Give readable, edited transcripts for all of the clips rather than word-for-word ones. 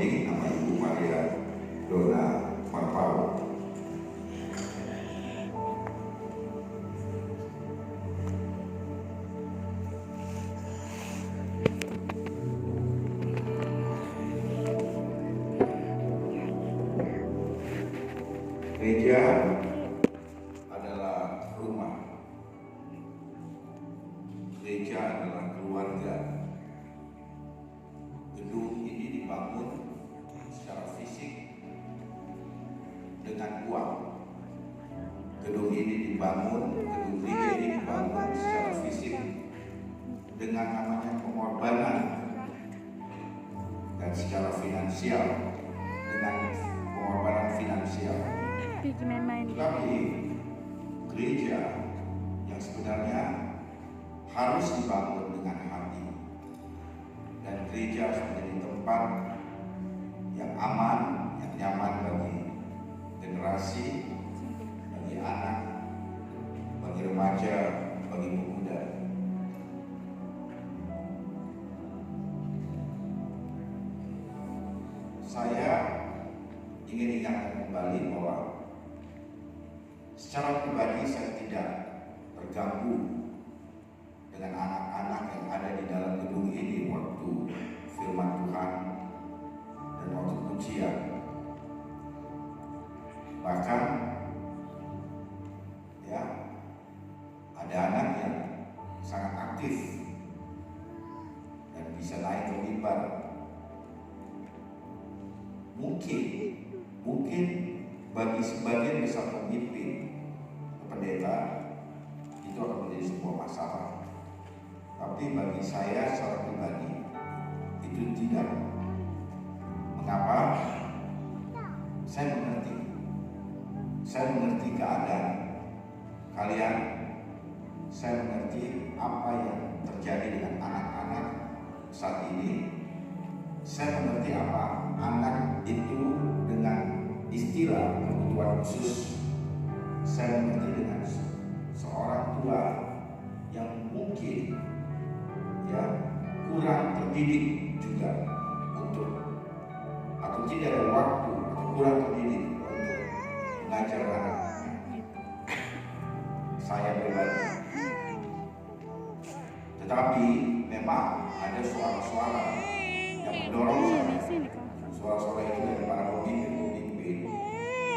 ini nama Ibu Maria Dona Marpao. Gereja adalah rumah. Gereja adalah keluarga. Gedung ini dibangun secara fisik dengan uang. Gedung gereja ini dibangun secara fisik dengan namanya pengorbanan, dan secara finansial dengan pengorbanan finansial. Tetapi gereja yang sebenarnya harus dibangun dengan hati, dan gereja harus menjadi tempat yang aman, yang nyaman bagi generasi, bagi anak, bagi remaja, bagi pemuda. Saya ingin ingatkan kembali bahwa secara pribadi saya tidak terganggu dengan anak-anak yang ada di dalam gedung ini waktu firman Tuhan dan waktu pujian. Bahkan ya, ada anak yang sangat aktif dan bisa naik ke mimbar. Mungkin bagi sebagian besar pemimpin, pendeta, itu akan menjadi sebuah masalah. Tapi bagi saya secara pribadi itu tidak. Mengapa? Saya mengerti keadaan kalian. Saya mengerti apa yang terjadi dengan anak-anak saat ini. Saya mengerti apa anak itu dengan istilah kebutuhan khusus. Saya mengerti dengan seorang tua yang mungkin ya kurang terdidik juga atau tidak ada waktu atau kurang terdidik untuk mengajar anak-anaknya. Saya pribadi. Tetapi memang ada suara-suara yang mendorong saya. Suara-suara itu dari para pemimpin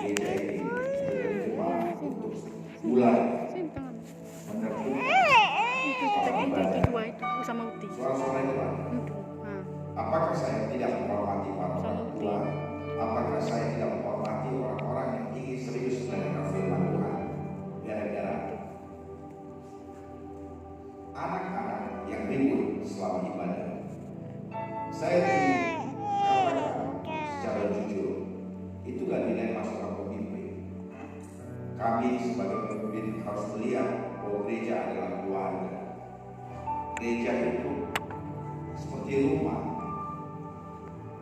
gereja ini untuk mulai menerbitkan suara-suara itu. Apakah saya tidak menghormati para orang tua? Apakah saya tidak menghormati orang-orang yang ingin serius mendengar firman Tuhan? Gara-gara anak-anak yang ribut selama ibadah. Saya katakan secara jujur, itu gak nilai masalah pemimpin. Kami sebagai pemimpin harus melihat bahwa gereja adalah keluarga. Gereja itu seperti rumah.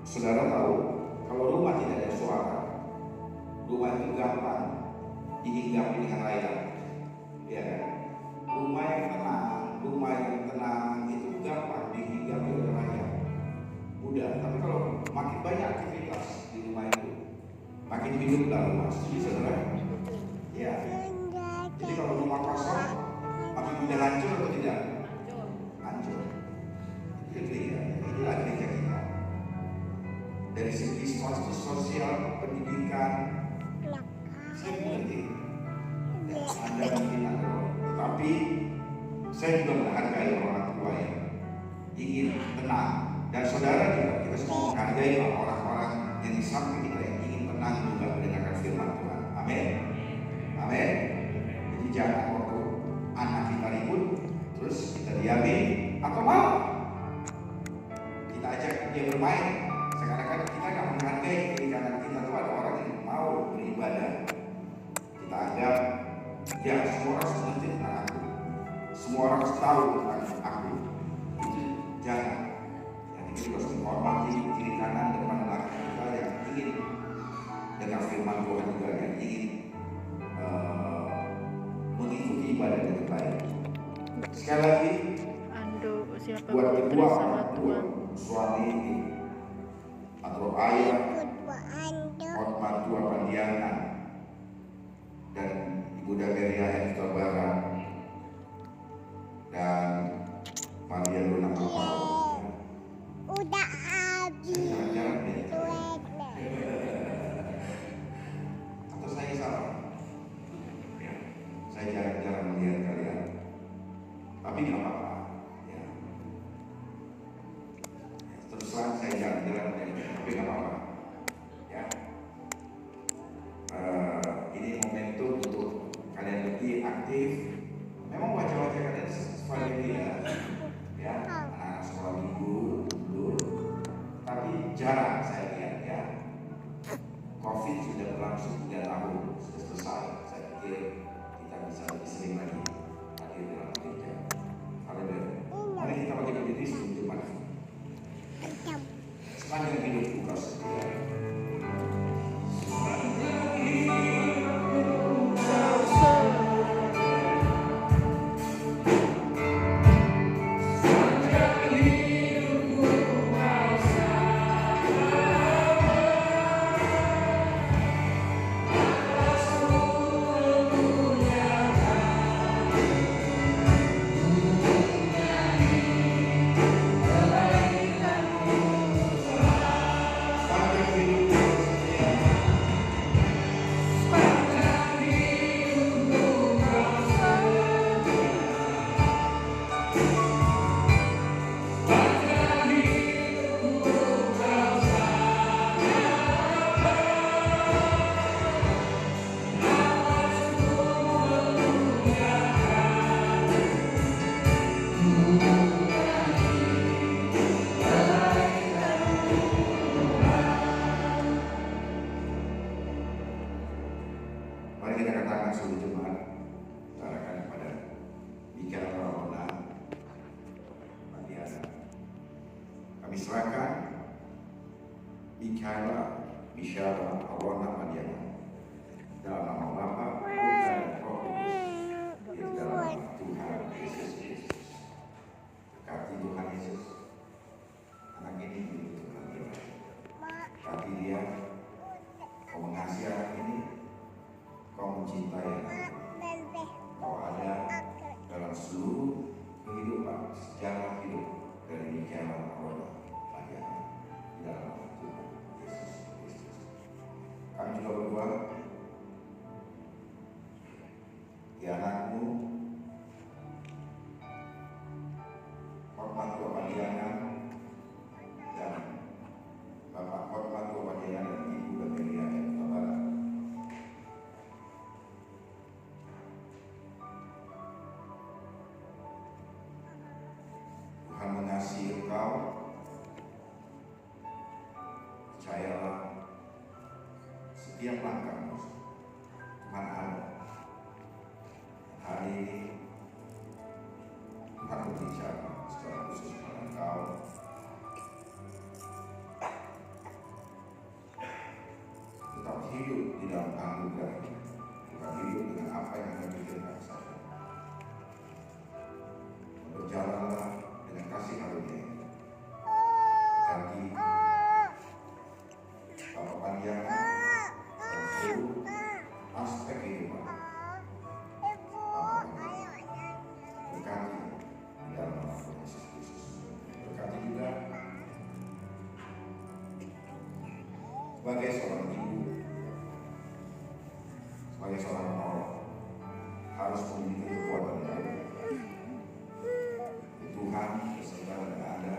Saudara tahu, kalau rumah tidak ada suara, rumah itu gampang dihinggapi dengan layar. Ya kan? Rumah yang tenang itu gampang dihinggapi oleh layar. Mudah. Tapi kalau makin banyak aktivitas di rumah itu, makin hiduplah rumah. Setuju saudara? Ya. Jadi kalau rumah kosong, makin mudah hancur atau tidak? Hancur. Inilah gereja kita. Dari segi sosial, pendidikan, saya mengerti. Anda mungkin ada, tapi saya juga menghargai orang tua yang ingin tenang. Dan saudara juga, kita semua menghargai orang-orang yang di samping kita yang ingin tenang juga mendengarkan firman Tuhan. Amin. Amin. Jadi jangan waktu anak kita ribut, terus kita diamin atau mau kita ajak dia bermain. Sekarang kita nggak menghargai kiri kanan kita tuh ada orang yang mau beribadah. Kita anggap ya semua orang mengerti tentang aku, semua orang tahu tentang aku. Itu jangan. Kita harus menghormati kiri kanan depan belakang kita yang ingin dengar firman Tuhan juga, yang ingin mengikuti ibadah dengan baik. Sekali lagi, buat kedua orang tua, suami atau ayah Hotma Tua Pandiangan dan Ibu Dameria Entor Barat dan Maria Luna Kapau. Udah habis. Atau saya salah? Ya, saya jarang-jarang melihat kalian, tapi nggak apa-apa. Ya. Terus terang saya jarang-jarang melihat, tapi nggak apa-apa. Ya. Ini momentum untuk kalian lebih aktif. Memang wajah-wajah kalian familiar, ya, anak sekolah minggu dulu, tapi jarang saya lihat ya. Covid sudah berlangsung 3 tahun, sudah selesai. Saya pikir kita bisa lebih sering lagi hadir dalam gereja. Haleluya. Mari kita bagi diri sebelum Jumat. Sepanjang hidupku kau setia. Mari kita katakan seluruh jemaat, katakan kepada Mikaela Arona Pandiangan. Kami serahkan Mikaela Arona Pandiangan dalam nama Bapa, Putra dan Roh Kudus, di dalam nama Tuhan Yesus Kristus. Berkati Tuhan Yesus, anak ini milik Tuhan kita. Berkati dia, kau mengasihi anak ini. Kau mencintai anak, kau ada dalam seluruh kehidupan, sejarah hidup dari Mikaela Arona Pandiangan di dalam nama Tuhan Yesus Kristus. Kami juga berdoa di anakmu Hotma Tua Pandiangan dan Bapak Hotma Tua Pandiangan dan Ibu Dameria Entor Barat. Tuhan mengasihi engkau. Percayalah, setiap langkahmu Tuhan ada. Hari ini Tuhan berbicara secara khusus kepada engkau. Tetap hidup di dalam anugerah, bukan hidup dengan apa yang Anda pikirkan saja. Berjalanlah dengan kasih karunia ini. Bagi Bapak Pandiangan dan seluruh aspek kehidupan Bapak Pandiangan. Berkati di dalam nama Tuhan Yesus Kristus. Berkati juga sebagai seorang ibu, sebagai seorang orang harus memiliki kekuatan yang ada. Tuhan beserta dengan Anda,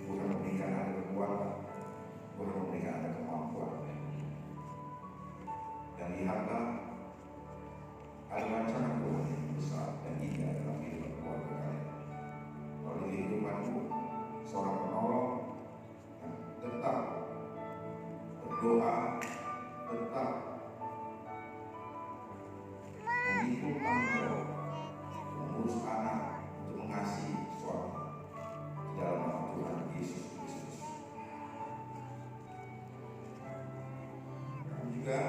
bukan memberikan Anda kekuatan, bukan memberikan Anda kemampuan. Dan lihatlah, ada rancangan Tuhan yang besar dan indah dalam kehidupan keluarga kalian. Melalui kehidupanmu, seorang penolong yang tetap berdoa, tetap memikul tanggung jawab, mengurus anak, untuk mengasihi suami di dalam nama Tuhan Yesus Kristus. Kami juga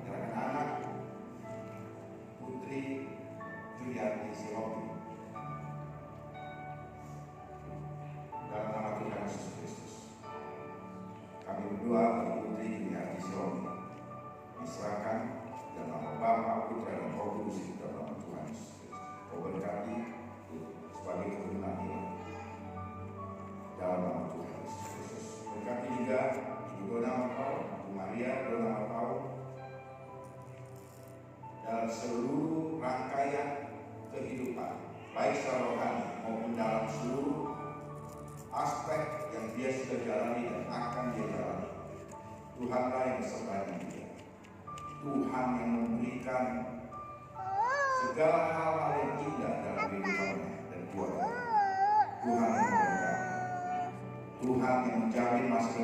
menyerahkan anak Putri Julianti Sihobi dalam nama Tuhan Yesus Kristus. dalam seluruh rangkaian kehidupan, baik secara rohani maupun dalam seluruh aspek yang dia sudah jalani dan akan dia jalani. Tuhanlah yang besertanya dia. Tuhan yang memberikan segala hal-hal yang indah dalam kehidupannya dan keluarga. Tuhan yang memberkati. Tuhan yang menjamin masa